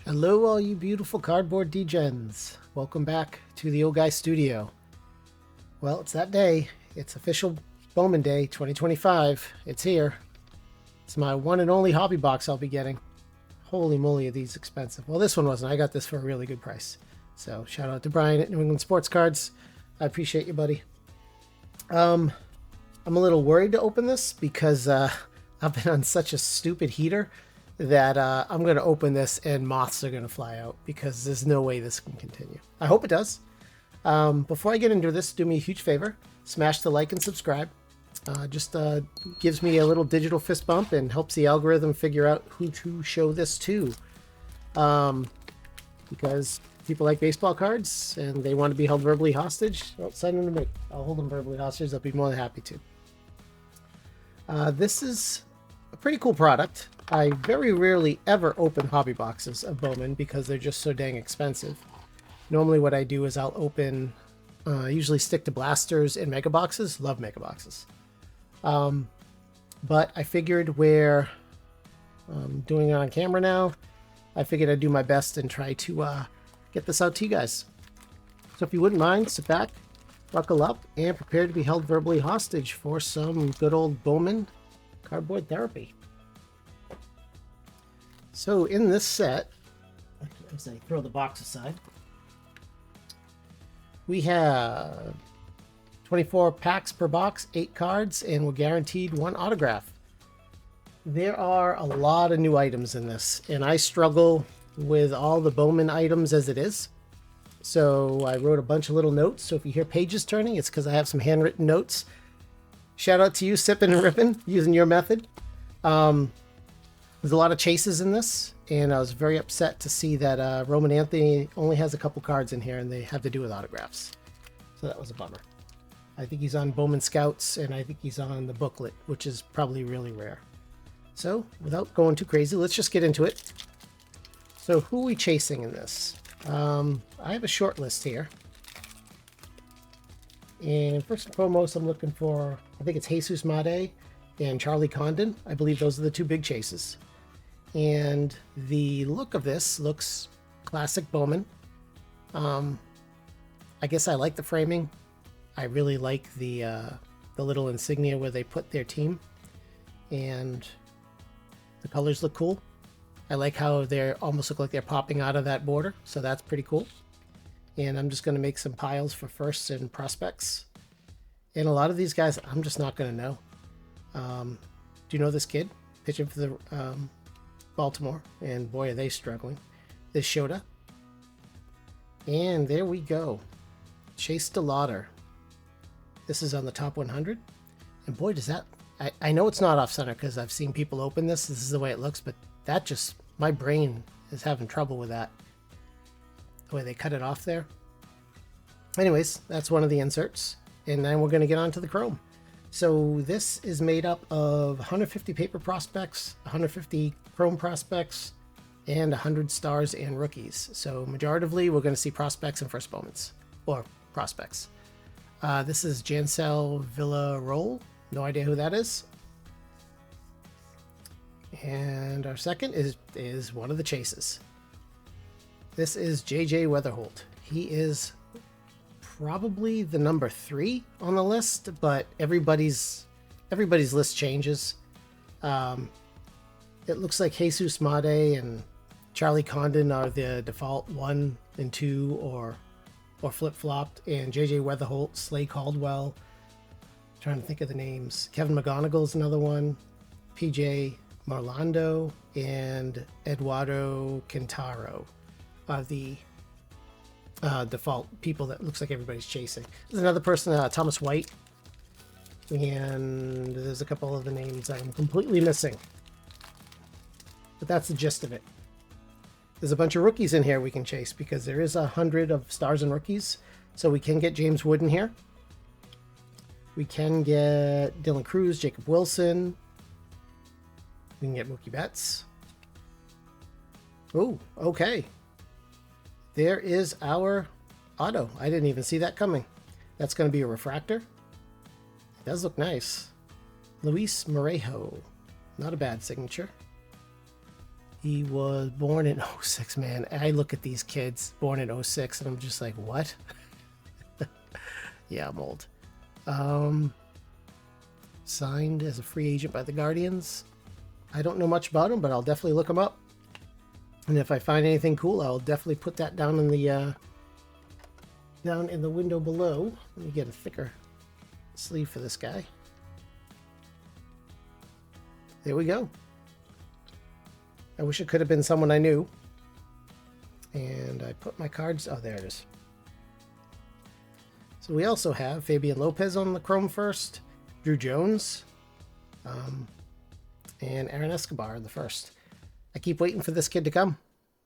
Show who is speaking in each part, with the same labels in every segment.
Speaker 1: Hello, all you beautiful cardboard degens. Welcome back to the Old Guy Studio. Well, it's that day. It's official Bowman Day 2025. It's here. It's my one and only hobby box I'll be getting. Holy moly, are these expensive. Well, this one wasn't. I got this for a really good price. So shout out to Brian at New England Sports Cards. I appreciate you, buddy. I'm a little worried to open this because I've been on such a stupid heater that I'm going to open this and moths are going to fly out because there's no way this can continue. I hope it does. Before I get into this, do me a huge favor. Smash the like and subscribe. Just gives me a little digital fist bump and helps the algorithm figure out who to show this to. Because people like baseball cards and they want to be held verbally hostage, well, send them to me. I'll hold them verbally hostage. I'll be more than happy to. This is a pretty cool product. I very rarely ever open hobby boxes of Bowman because they're just so dang expensive. Normally what I do is I'll open, usually stick to blasters and mega boxes. Love mega boxes. But I figured where I'm doing it on camera now, I figured I'd do my best and try to get this out to you guys. So if you wouldn't mind, sit back, buckle up, and prepare to be held verbally hostage for some good old Bowman cardboard therapy. So in this set, as I throw the box aside, we have 24 packs per box, 8 cards, and we're guaranteed 1 autograph. There are a lot of new items in this, and I struggle with all the Bowman items as it is. So I wrote a bunch of little notes. So if you hear pages turning, it's because I have some handwritten notes. Shout out to you, Sippin' and Rippin', using your method. There's a lot of chases in this, and I was very upset to see that Roman Anthony only has a couple cards in here, and they have to do with autographs. So that was a bummer. I think he's on Bowman Scouts, and I think he's on the booklet, which is probably really rare. So, without going too crazy, let's just get into it. So, who are we chasing in this? I have a short list here. And first and foremost, I'm looking for, I think it's Jesus Made and Charlie Condon. I believe those are the 2 big chases. And the look of this looks classic Bowman. I guess I like the framing. I really like the little insignia where they put their team. And the colors look cool. I like how they almost look like they're popping out of that border. So that's pretty cool. And I'm just going to make some piles for firsts and prospects. And a lot of these guys, I'm just not going to know. Do you know this kid pitching for the Baltimore? And boy, are they struggling. This Shota. And there we go. Chase DeLauder. This is on the top 100. And boy, does that... I know it's not off center because I've seen people open this. This is the way it looks, but that just... My brain is having trouble with that. The way they cut it off there. Anyways, that's one of the inserts. And then we're going to get on to the chrome. So this is made up of 150 paper prospects, 150 chrome prospects, and 100 stars and rookies. So majoritively, we're going to see prospects and first Bowmans, or prospects. This is Jansel Luis. No idea who that is. And our second is one of the chases. This is JJ Wetherholt. He is probably the number 3 on the list, but everybody's list changes. It looks like Jesus Made and Charlie Condon are the default 1 and 2 or flip-flopped, and JJ Wetherholt, Slade Caldwell, trying to think of the names. Kevin McGonigle is another one. PJ Morlando and Eduardo Quintero are the default people that looks like everybody's chasing. There's another person, Thomas White, and there's a couple of the names I'm completely missing. But that's the gist of it. There's a bunch of rookies in here we can chase because there is 100 of stars and rookies. So we can get James Wood in here. We can get Dylan Cruz, Jacob Wilson. We can get Mookie Betts. Oh, okay. There is our auto. I didn't even see that coming. That's going to be a refractor. It does look nice. Luis Merejo. Not a bad signature. He was born in '06, man. I look at these kids born in '06 and I'm just like, what? Yeah, I'm old. Signed as a free agent by the Guardians. I don't know much about him, but I'll definitely look him up. And if I find anything cool, I'll definitely put that down in the window below. Let me get a thicker sleeve for this guy. There we go. I wish it could have been someone I knew. And I put my cards... Oh, there it is. So we also have Fabian Lopez on the chrome first, Drew Jones, and Aaron Escobar in the first. I keep waiting for this kid to come,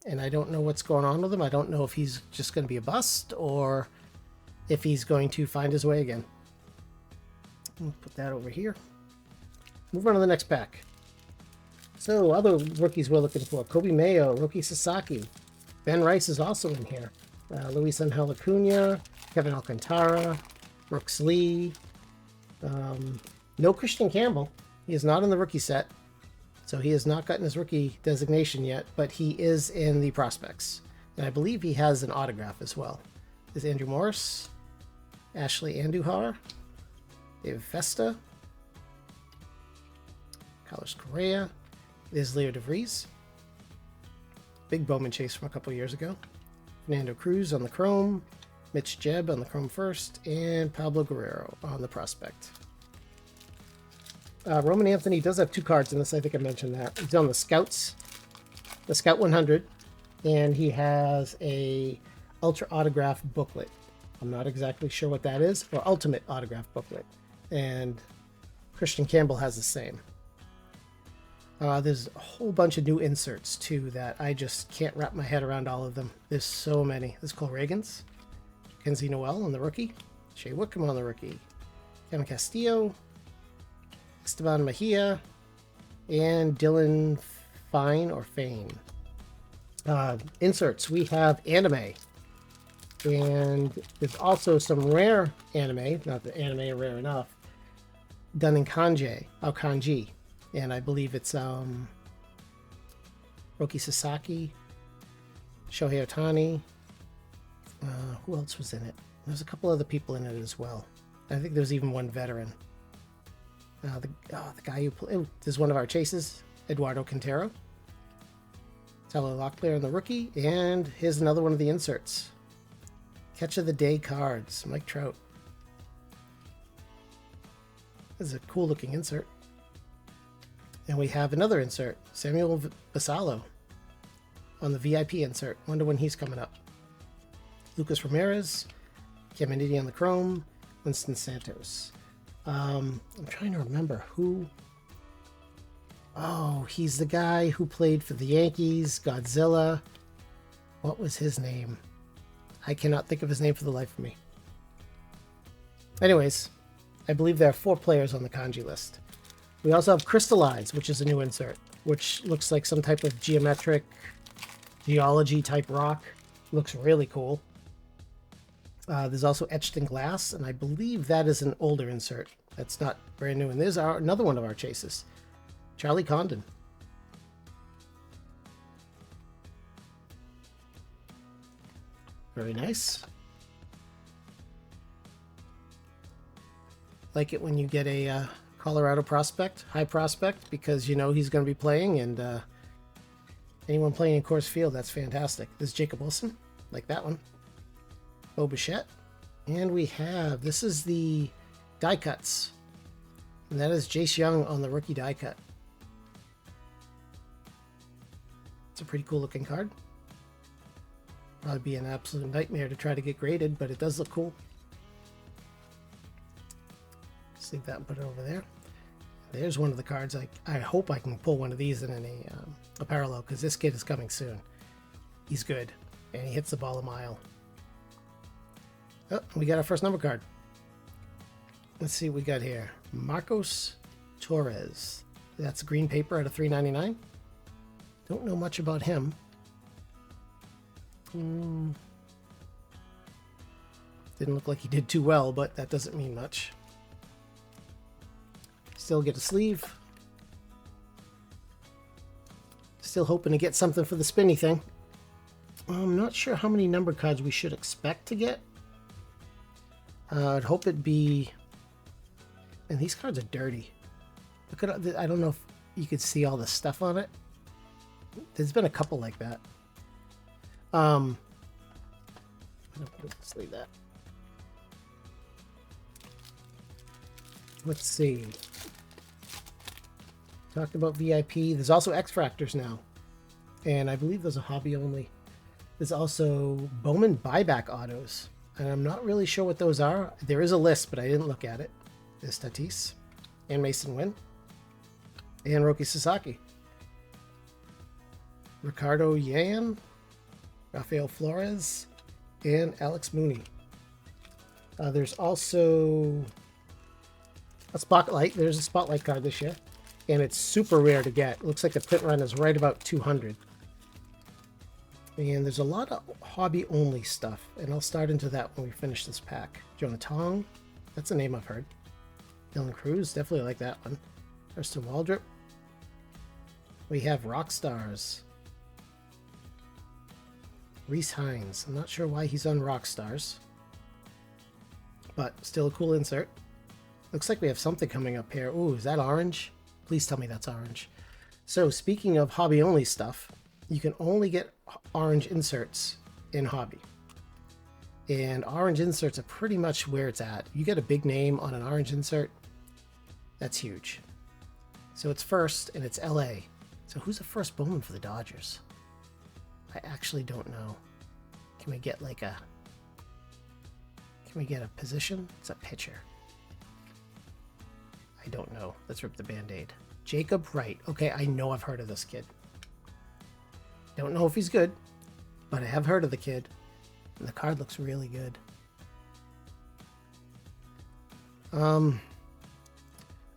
Speaker 1: and I don't know what's going on with him. I don't know if he's just going to be a bust or if he's going to find his way again. We'll put that over here. Move on to the next pack. So, other rookies we're looking for. Coby Mayo, Roki Sasaki. Ben Rice is also in here. Luis Angel Acuna, Kevin Alcantara, Brooks Lee. No Christian Campbell. He is not in the rookie set. So he has not gotten his rookie designation yet, but he is in the prospects. And I believe he has an autograph as well. There's Andrew Morris, Ashley Andujar, David Festa, Carlos Correa. There's Leo DeVries. Big Bowman chase from a couple years ago. Fernando Cruz on the chrome, Mitch Jebb on the chrome first, and Pablo Guerrero on the prospect. Roman Anthony does have 2 cards in this. I think I mentioned that. He's on the Scouts, the Scout 100, and he has a Ultra Autograph booklet. I'm not exactly sure what that is, or Ultimate Autograph booklet. And Christian Campbell has the same. There's a whole bunch of new inserts, too, that I just can't wrap my head around all of them. There's so many. There's Cole Reagans, Kenzie Noel on the rookie, Shea Wickham on the rookie, Kevin Castillo, Esteban Mejia, and Dylan Fine or Fane. Inserts, we have anime. And there's also some rare anime, not that anime are rare enough, done in kanji. And I believe it's Roki Sasaki, Shohei Ohtani. Who else was in it? There's a couple other people in it as well. I think there's even one veteran. The guy who played... There's one of our chases, Eduardo Quintero. Tyler Locklear on the rookie. And here's another one of the inserts. Catch of the Day cards, Mike Trout. This is a cool looking insert. And we have another insert, Samuel Basallo on the VIP insert. Wonder when he's coming up. Lucas Ramirez, Caminiti on the chrome, Winston Santos. I'm trying to remember who. Oh, he's the guy who played for the Yankees, Godzilla. What was his name? I cannot think of his name for the life of me. Anyways, I believe there are 4 players on the kanji list. We also have Crystallize, which is a new insert, which looks like some type of geometric geology type rock. Looks really cool. There's also Etched in Glass, and I believe that is an older insert. That's not brand new. And there's another one of our chases, Charlie Condon. Very nice. Like it when you get a Colorado prospect, high prospect, because you know he's going to be playing, and anyone playing in Coors Field, that's fantastic. This is Jacob Wilson, like that one. Bo Bichette. And we have, this is the die cuts, and that is Jace Young on the rookie die cut. It's a pretty cool looking card. Probably be an absolute nightmare to try to get graded, but it does look cool. Leave that and put it over there. There's one of the cards. I hope I can pull one of these in a parallel, because this kid is coming soon. He's good, and he hits the ball a mile. Oh, we got our first number card. Let's see what we got here. Marcos Torres. That's green paper out of $3.99. Don't know much about him. Didn't look like he did too well, but that doesn't mean much. Still get a sleeve. Still hoping to get something for the spinny thing. I'm not sure how many number cards we should expect to get. I'd hope it'd be... And these cards are dirty. Look at, I don't know if you could see all the stuff on it. There's been a couple like that. Let's leave that. Let's see. Talked about VIP. There's also X-Fractors now. And I believe those are hobby only. There's also Bowman buyback autos. And I'm not really sure what those are. There is a list, but I didn't look at it. There's Tatis. And Mason Wynn. And Roki Sasaki. Ricardo Yan. Rafael Flores. And Alex Mooney. There's also a Spotlight. There's a Spotlight card this year. And it's super rare to get. It looks like the print run is right about 200. And there's a lot of hobby-only stuff. And I'll start into that when we finish this pack. Jonah Tong. That's a name I've heard. Dylan Cruz. Definitely like that one. Preston Waldrop. We have Rockstars. Reese Hines. I'm not sure why he's on Rockstars. But still a cool insert. Looks like we have something coming up here. Ooh, is that orange? Please tell me that's orange. So speaking of hobby-only stuff, you can only get orange inserts in hobby. And orange inserts are pretty much where it's at. You get a big name on an orange insert, that's huge. So it's first, and it's LA. So who's the first Bowman for the Dodgers? I actually don't know. Can we get like a... Can we get a position? It's a pitcher. I don't know. Let's rip the Band-Aid. Jakob Wright. Okay, I know I've heard of this kid. Don't know if he's good, but I have heard of the kid. And the card looks really good. I'm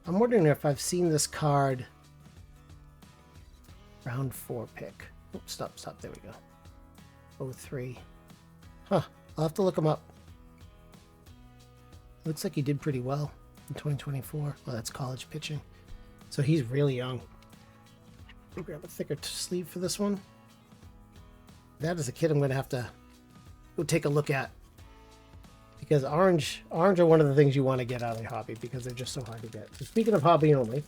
Speaker 1: wondering if I've seen this card. Round 4 pick. Oops, stop. There we go. 03. Huh. I'll have to look him up. Looks like he did pretty well in 2024. Well, that's college pitching. So he's really young. I'll grab a thicker sleeve for this one. That is a kid I'm going to have to go take a look at. Because orange are one of the things you want to get out of the hobby because they're just so hard to get. So speaking of hobby only,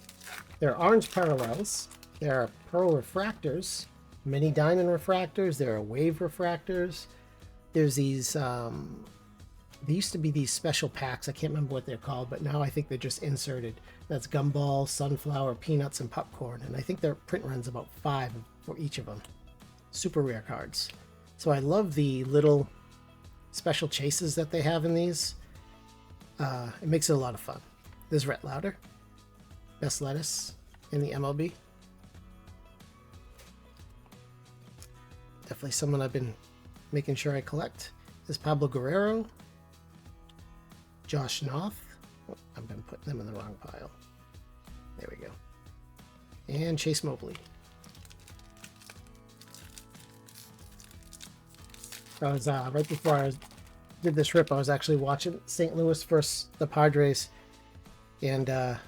Speaker 1: there are orange parallels. There are pearl refractors, mini diamond refractors. There are wave refractors. There's these... There used to be these special packs. I can't remember what they're called, but now I think they're just inserted. That's gumball, sunflower, peanuts, and popcorn. And I think their print run's about 5 for each of them. Super rare cards. So I love the little special chases that they have in these. It makes it a lot of fun. There's Rhett Lauder. Best lettuce in the MLB. Definitely someone I've been making sure I collect. There's Pablo Guerrero. Josh Noth. Oh, I've been putting them in the wrong pile. There we go. And Chase Mobley. I was right before I did this rip, I was actually watching St. Louis versus the Padres, and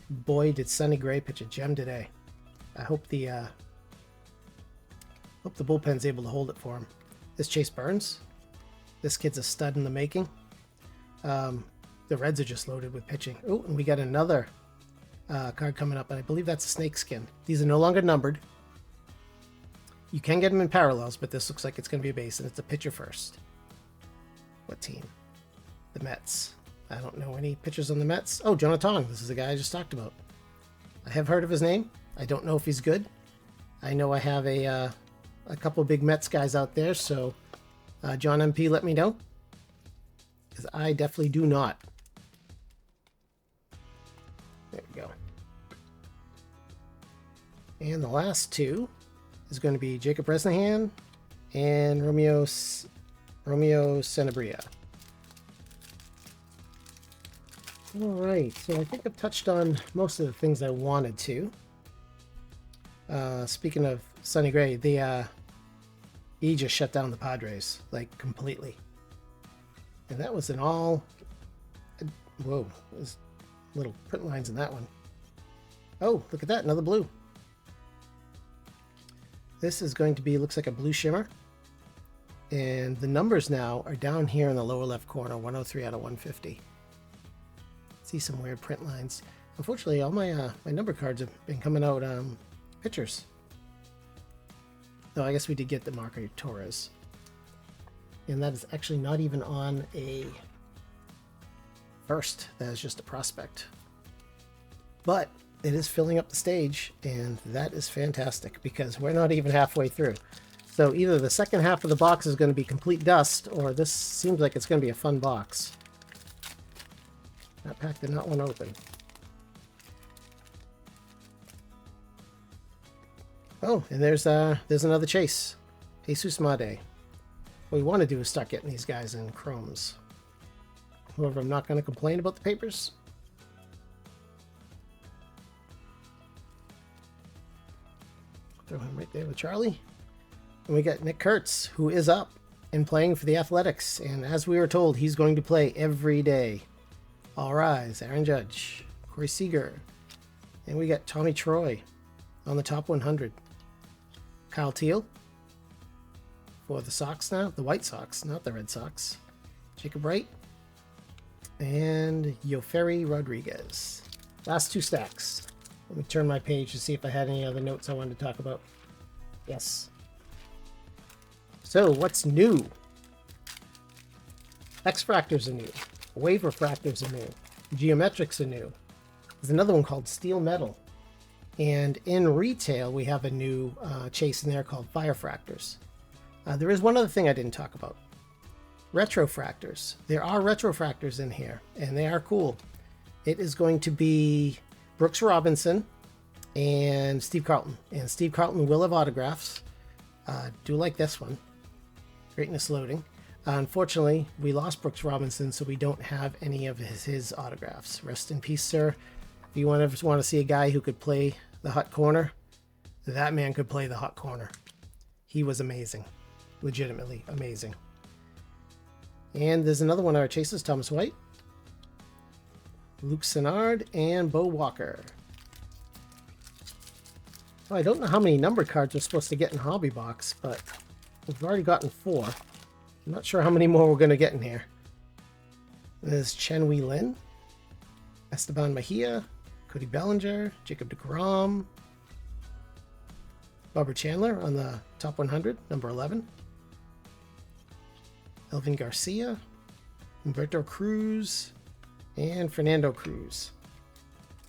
Speaker 1: boy, did Sonny Gray pitch a gem today. I hope the bullpen's able to hold it for him. This Chase Burns. This kid's a stud in the making. The Reds are just loaded with pitching. Oh, and we got another card coming up, and I believe that's a snakeskin. These are no longer numbered. You can get them in parallels, but this looks like it's going to be a base, and it's a pitcher first. What team? The Mets. I don't know any pitchers on the Mets. Oh, Jonah Tong. This is the guy I just talked about. I have heard of his name. I don't know if he's good. I know I have a couple big Mets guys out there, so John MP, let me know. Because I definitely do not. There we go. And the last two is going to be Jacob Bresnahan and Romeo Sanabria. All right, so I think I've touched on most of the things I wanted to. Speaking of Sonny Gray, he just shut down the Padres, like, completely. And that was an all... Whoa, there's little print lines in that one. Oh, look at that, another blue. This is going to be, looks like a blue shimmer. And the numbers now are down here in the lower left corner, 103 out of 150. See some weird print lines. Unfortunately, all my my number cards have been coming out pictures. Though I guess we did get the marker Torres. And that is actually not even on a first. That is just a prospect. But it is filling up the stage, and that is fantastic because we're not even halfway through. So either the second half of the box is going to be complete dust, or this seems like it's going to be a fun box. That pack did not want to open. Oh, and there's another chase. Jesus Made. What we want to do is start getting these guys in chromes. However, I'm not going to complain about the papers. Throw him right there with Charlie. And we got Nick Kurtz, who is up and playing for the Athletics. And as we were told, he's going to play every day. All rise, Aaron Judge, Corey Seager. And we got Tommy Troy on the top 100. Kyle Teal for the Sox now, the White Sox, not the Red Sox. Jakob Wright and Yoferi Rodriguez. Last two stacks. Let me turn my page to see if I had any other notes I wanted to talk about. Yes. So what's new? X-fractors are new. Wave refractors are new. Geometrics are new. There's another one called Steel Metal. And in retail, we have a new chase in there called Firefractors. There is one other thing I didn't talk about. Retrofractors. There are retrofractors in here, and they are cool. It is going to be Brooks Robinson and Steve Carlton. And Steve Carlton will have autographs. Do like this one. Greatness Loading. Unfortunately, we lost Brooks Robinson, so we don't have any of his autographs. Rest in peace, sir. If you want to see a guy who could play the hot corner, that man could play the hot corner. He was amazing. Legitimately amazing. And there's another one of our chases, Thomas White, Luke Sennard, and Bo Walker. Well, I don't know how many numbered cards we're supposed to get in Hobby Box, but we've already gotten 4. I'm not sure how many more we're going to get in here. There's Chen Wei Lin, Esteban Mejia, Cody Bellinger, Jacob deGrom, Barbara Chandler on the top 100, number 11. Elvin Garcia, Humberto Cruz, and Fernando Cruz.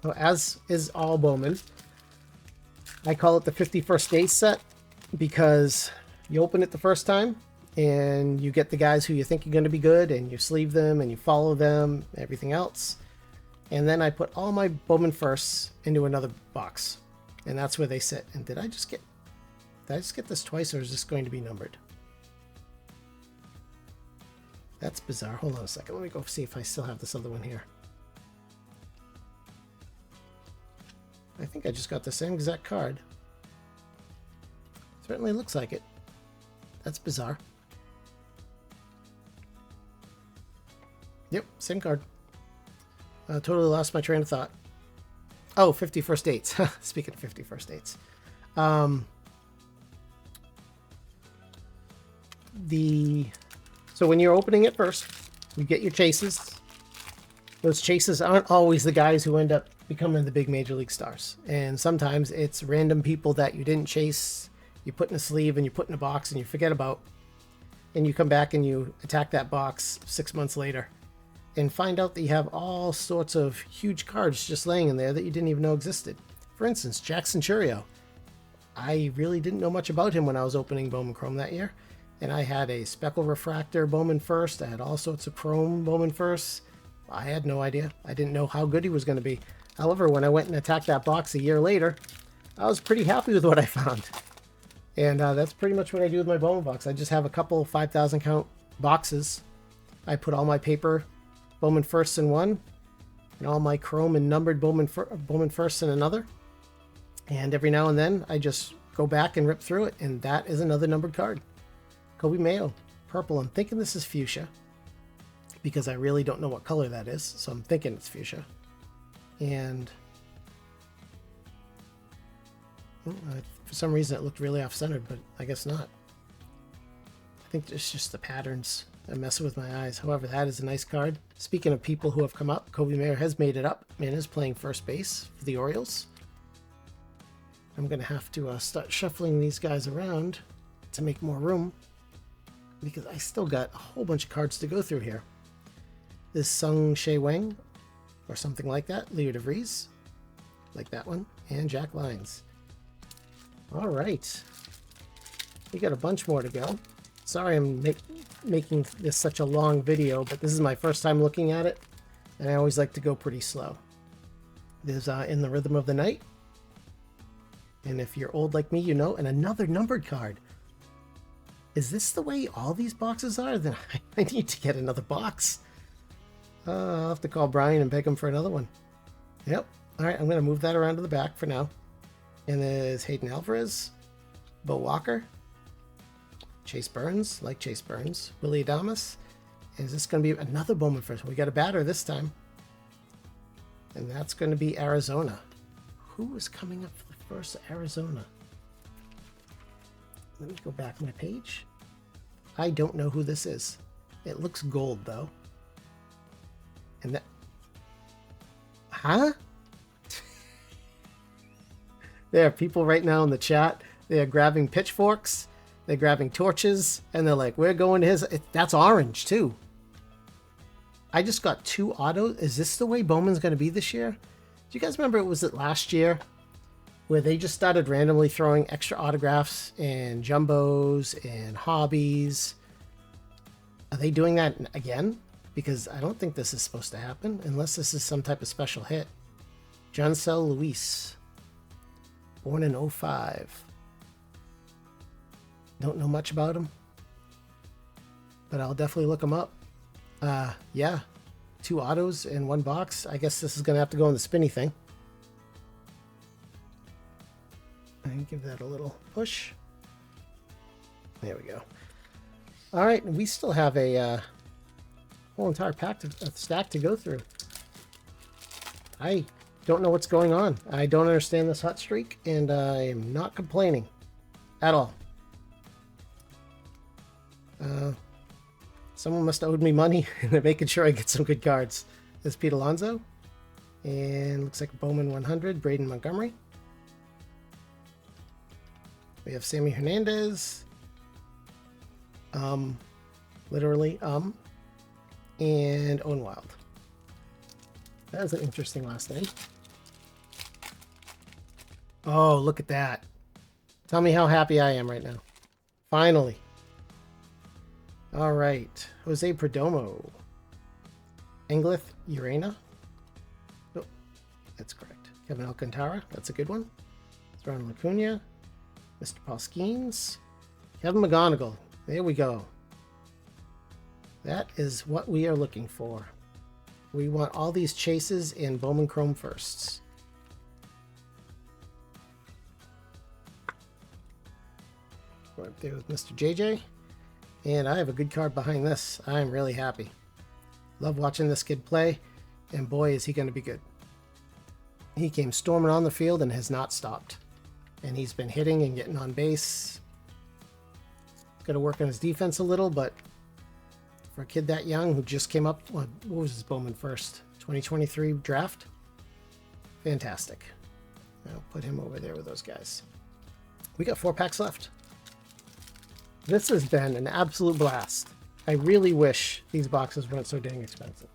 Speaker 1: Well, as is all Bowman, I call it the 51st Day set because you open it the first time and you get the guys who you think are going to be good and you sleeve them and you follow them, everything else. And then I put all my Bowman firsts into another box, and that's where they sit. And did I just get this twice, or is this going to be numbered? That's bizarre. Hold on a second. Let me go see if I still have this other one here. I think I just got the same exact card. Certainly looks like it. That's bizarre. Yep, same card. Totally lost my train of thought. Oh, 51st Dates. Speaking of 51st Dates. So when you're opening it first, you get your chases. Those chases aren't always the guys who end up becoming the big major league stars. And sometimes it's random people that you didn't chase, you put in a sleeve and you put in a box and you forget about. And you come back and you attack that box 6 months later and find out that you have all sorts of huge cards just laying in there that you didn't even know existed. For instance, Jackson Churio. I really didn't know much about him when I was opening Bowman Chrome that year. And I had a speckle refractor Bowman first. I had all sorts of chrome Bowman firsts. I had no idea. I didn't know how good he was going to be. However, when I went and attacked that box a year later, I was pretty happy with what I found. And that's pretty much what I do with my Bowman box. I just have a couple 5,000 count boxes. I put all my paper Bowman firsts in one, and all my chrome and numbered Bowman firsts in another. And every now and then, I just go back and rip through it, and that is another numbered card. Coby Mayo, purple. I'm thinking this is fuchsia, because I really don't know what color that is, so I'm thinking it's fuchsia. And For some reason it looked really off-centered, but I guess not. I think it's just the patterns that mess with my eyes. However, that is a nice card. Speaking of people who have come up, Coby Mayo has made it up and is playing first base for the Orioles. I'm going to have to start shuffling these guys around to make more room, because I still got a whole bunch of cards to go through here. This Sung Shea Wang, or something like that. Leo DeVries, like that one. And Jack Lyons. All right. We got a bunch more to go. Sorry I'm making this such a long video, but this is my first time looking at it, and I always like to go pretty slow. There's In the Rhythm of the Night. And if you're old like me, you know. And another numbered card. Is this the way all these boxes are? Then I need to get another box. I'll have to call Brian and beg him for another one. Yep. All right, I'm going to move that around to the back for now. And there's Hayden Alvarez, Bo Walker, Chase Burns, like Chase Burns, Willie Adames. Is this going to be another Bowman first? We got a batter this time. And that's going to be Arizona. Who is coming up for the first Arizona? Let me go back my page. I don't know who this is. It looks gold, though. And that... Huh? There are people right now in the chat. They are grabbing pitchforks. They're grabbing torches. And they're like, we're going to his... That's orange, too. I just got 2 autos. Is this the way Bowman's going to be this year? Do you guys remember, was it last year, where they just started randomly throwing extra autographs and jumbos and hobbies? Are they doing that again? Because I don't think this is supposed to happen, unless this is some type of special hit. Jansel Luis. Born in 05. Don't know much about him, but I'll definitely look him up. Yeah. 2 autos in 1 box. I guess this is going to have to go in the spinny thing. And give that a little push. There we go. All right, we still have a whole entire stack to go through. I don't know what's going on. I don't understand this hot streak, and I am not complaining at all. Someone must have owed me money, and they're making sure I get some good cards. There's Pete Alonso, and looks like Bowman 100, Braden Montgomery. We have Sammy Hernandez, literally, and Owen Wild. That is an interesting last name. Oh, look at that. Tell me how happy I am right now. Finally. All right. Jose Perdomo. Englith Urena. Oh, that's correct. Kevin Alcantara. That's a good one. Ronald Acuna. Mr. Paul Skeens. Kevin McGonigle. There we go. That is what we are looking for. We want all these chases in Bowman Chrome firsts. We're up there with Mr. JJ. And I have a good card behind this. I'm really happy. Love watching this kid play. And boy, is he going to be good. He came storming on the field and has not stopped. And he's been hitting and getting on base. Got to work on his defense a little, but for a kid that young who just came up, what was his Bowman first? 2023 draft? Fantastic. I'll put him over there with those guys. We got 4 packs left. This has been an absolute blast. I really wish these boxes weren't so dang expensive,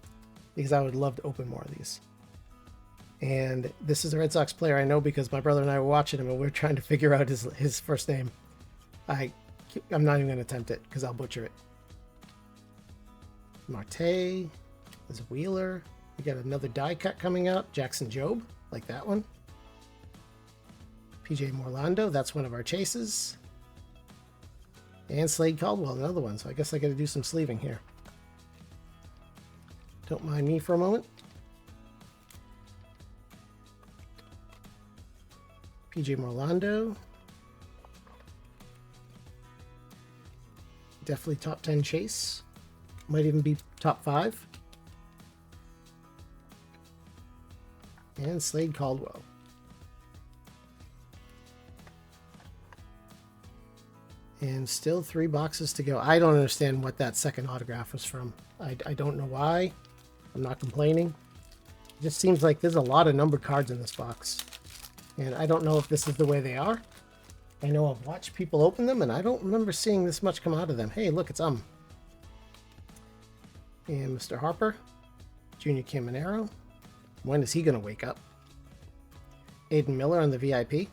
Speaker 1: because I would love to open more of these. And this is a Red Sox player I know because my brother and I were watching him and we were trying to figure out his first name. I'm not even going to attempt it because I'll butcher it. Marte. There's Wheeler. We got another die cut coming up. Jackson Jobe, like that one. PJ Morlando, that's one of our chases. And Slade Caldwell, another one. So I guess I got to do some sleeving here. Don't mind me for a moment. PJ Morlando. Definitely top 10 chase. Might even be top 5. And Slade Caldwell. And still 3 boxes to go. I don't understand what that second autograph was from. I don't know why. I'm not complaining. It just seems like there's a lot of numbered cards in this box. And I don't know if this is the way they are. I know I've watched people open them, and I don't remember seeing this much come out of them. Hey, look, it's And Mr. Harper. Junior Caminero. When is he going to wake up? Aiden Miller on the VIP.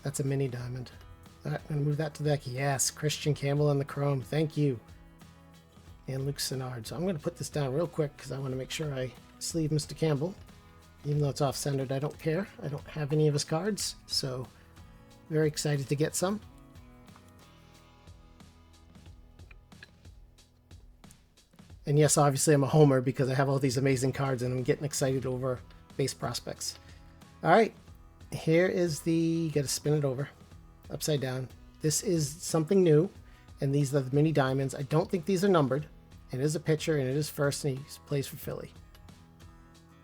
Speaker 1: That's a mini diamond. All right, I'm going to move that to the deck. Yes, Christian Campbell on the chrome. Thank you. And Luke Sinnard. So I'm going to put this down real quick because I want to make sure I sleeve Mr. Campbell. Even though it's off-centered, I don't care. I don't have any of his cards, so very excited to get some. And yes, obviously I'm a homer because I have all these amazing cards and I'm getting excited over base prospects. All right, here is the, got to spin it over, upside down. This is something new, and these are the mini diamonds. I don't think these are numbered. It is a pitcher, and it is first, and he plays for Philly.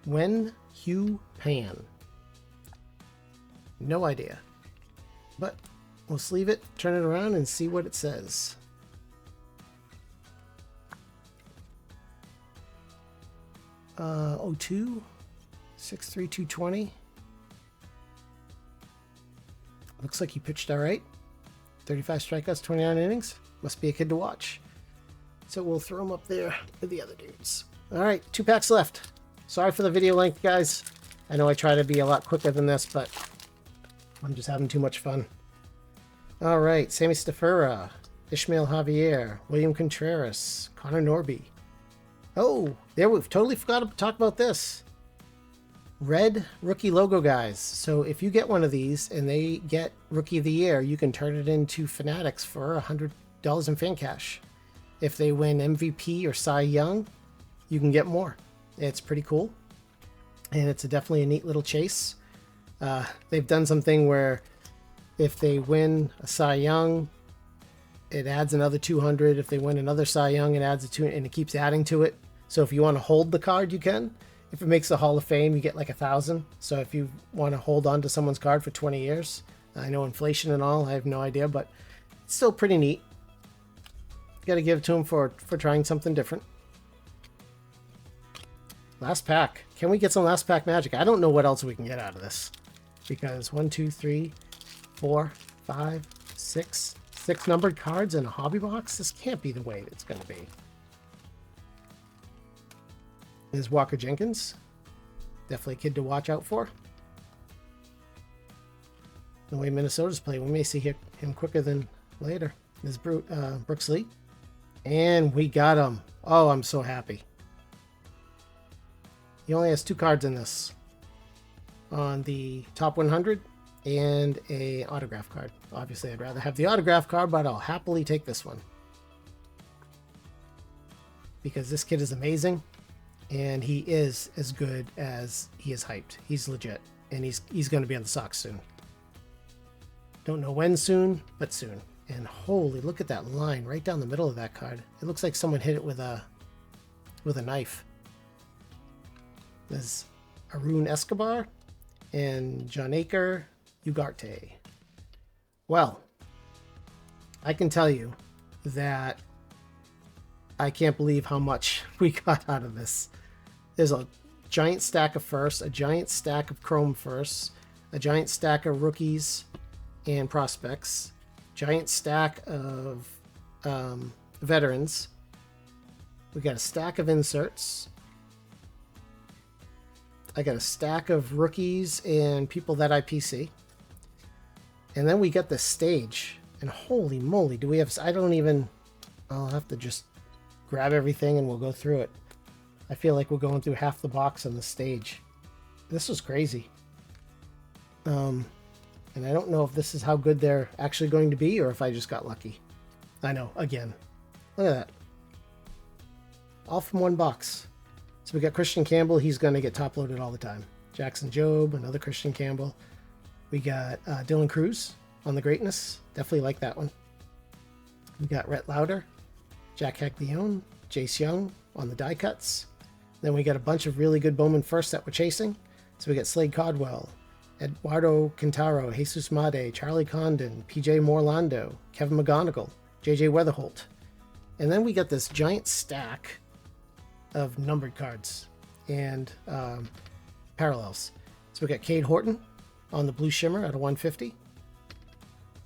Speaker 1: Wen-Hui Pan. No idea. But we'll sleeve it, turn it around, and see what it says. '02, 6'3", 220. Looks like he pitched all right. 35 strikeouts, 29 innings. Must be a kid to watch. So we'll throw him up there with the other dudes. All right, 2 packs left. Sorry for the video length, guys. I know I try to be a lot quicker than this, but I'm just having too much fun. All right, Sammy Stafura, Ishmael Javier, William Contreras, Connor Norby. Oh, there, we've totally forgot to talk about this. Red rookie logo guys. So if you get one of these and they get Rookie of the Year, you can turn it into Fanatics for $100 in fan cash. If they win MVP or Cy Young, you can get more. It's pretty cool. And it's definitely a neat little chase. They've done something where if they win a Cy Young, it adds another 200. If they win another Cy Young, it adds a 200, and it keeps adding to it. So if you want to hold the card, you can. If it makes the Hall of Fame, you get like 1,000. So if you want to hold on to someone's card for 20 years, I know inflation and all, I have no idea, but it's still pretty neat. Got to give it to them for trying something different. Last pack. Can we get some last pack magic? I don't know what else we can get out of this. Because 1, 2, 3, 4, 5, 6 numbered cards in a hobby box? This can't be the way it's going to be. There's Walker Jenkins. Definitely a kid to watch out for. The way Minnesota's playing, we may see him quicker than later. There's Brooks Lee. And we got him. Oh, I'm so happy. He only has 2 cards in this. On the top 100 and a autograph card. Obviously, I'd rather have the autograph card, but I'll happily take this one. Because this kid is amazing. And he is as good as he is hyped. He's legit. And he's going to be on the Sox soon. Don't know when soon, but soon. And holy, look at that line right down the middle of that card. It looks like someone hit it with a knife. There's Arun Escobar and Jonathan Ugarte. Well, I can tell you that I can't believe how much we got out of this. There's a giant stack of firsts, a giant stack of chrome firsts, a giant stack of rookies and prospects, giant stack of veterans. We got a stack of inserts. I got a stack of rookies and people that I PC. And then we got the stage. And holy moly, do we have... I'll have to just grab everything and we'll go through it. I feel like we're going through half the box on the stage. This was crazy. And I don't know if this is how good they're actually going to be or if I just got lucky. I know, again. Look at that. All from one box. So we got Christian Campbell. He's going to get top-loaded all the time. Jackson Jobe, another Christian Campbell. We got Dylan Cruz on the greatness. Definitely like that one. We got Rhett Lauder, Jack Haglione, Jace Young on the die cuts. Then we got a bunch of really good Bowman firsts that we're chasing. So we got Slade Caldwell, Eduardo Quintero, Jesus Made, Charlie Condon, PJ Morlando, Kevin McGonigle, JJ Wetherholt. And then we got this giant stack of numbered cards and parallels. So we got Cade Horton on the blue shimmer at a 150.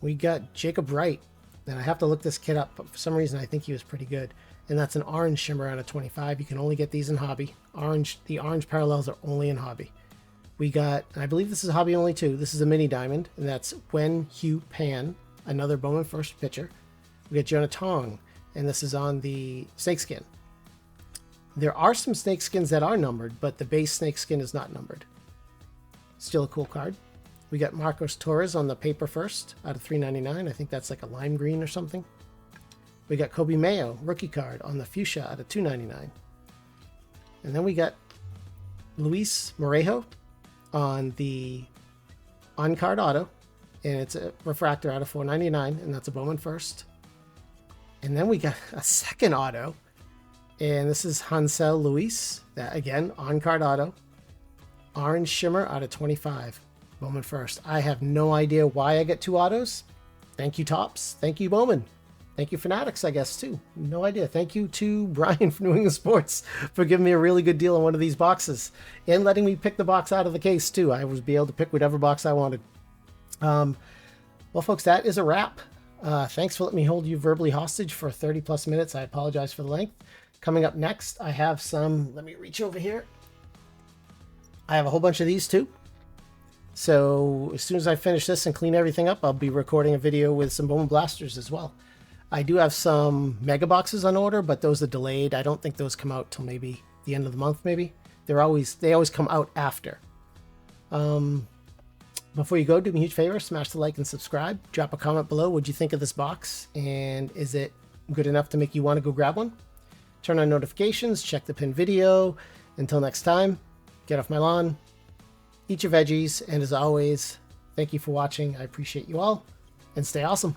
Speaker 1: We got Jakob Wright, and I have to look this kid up, but for some reason I think he was pretty good. And that's an orange shimmer out of 25. You can only get these in hobby. The orange parallels are only in hobby. We got, and I believe this is hobby only too. This is a mini diamond, and that's Wen-Hui Pan, another Bowman first pitcher. We got Jonah Tong, and this is on the snakeskin. There are some snakeskins that are numbered, but the base snakeskin is not numbered. Still a cool card. We got Marcos Torres on the paper first out of $3.99. I think that's like a lime green or something. We got Coby Mayo, rookie card, on the fuchsia out of $2.99. And then we got Luis Merejo on the on-card auto, and it's a refractor out of $4.99, and that's a Bowman first. And then we got a second auto, and this is Jansel Luis, that again, on-card auto, orange shimmer out of 25, Bowman first. I have no idea why I get two autos. Thank you, Topps. Thank you, Bowman. Thank you, Fanatics, I guess, too. No idea. Thank you to Brian from New England Sports for giving me a really good deal on one of these boxes and letting me pick the box out of the case, too. I was able to pick whatever box I wanted. Well, folks, that is a wrap. Thanks for letting me hold you verbally hostage for 30-plus minutes. I apologize for the length. Coming up next, I have some... Let me reach over here. I have a whole bunch of these, too. So as soon as I finish this and clean everything up, I'll be recording a video with some Bowman Blasters as well. I do have some mega boxes on order, but those are delayed. I don't think those come out till maybe the end of the month, maybe. They always come out after. Before you go, do me a huge favor, smash the like and subscribe. Drop a comment below. What'd you think of this box? And is it good enough to make you want to go grab one? Turn on notifications, check the pinned video. Until next time, get off my lawn, eat your veggies, and as always, thank you for watching. I appreciate you all, and stay awesome.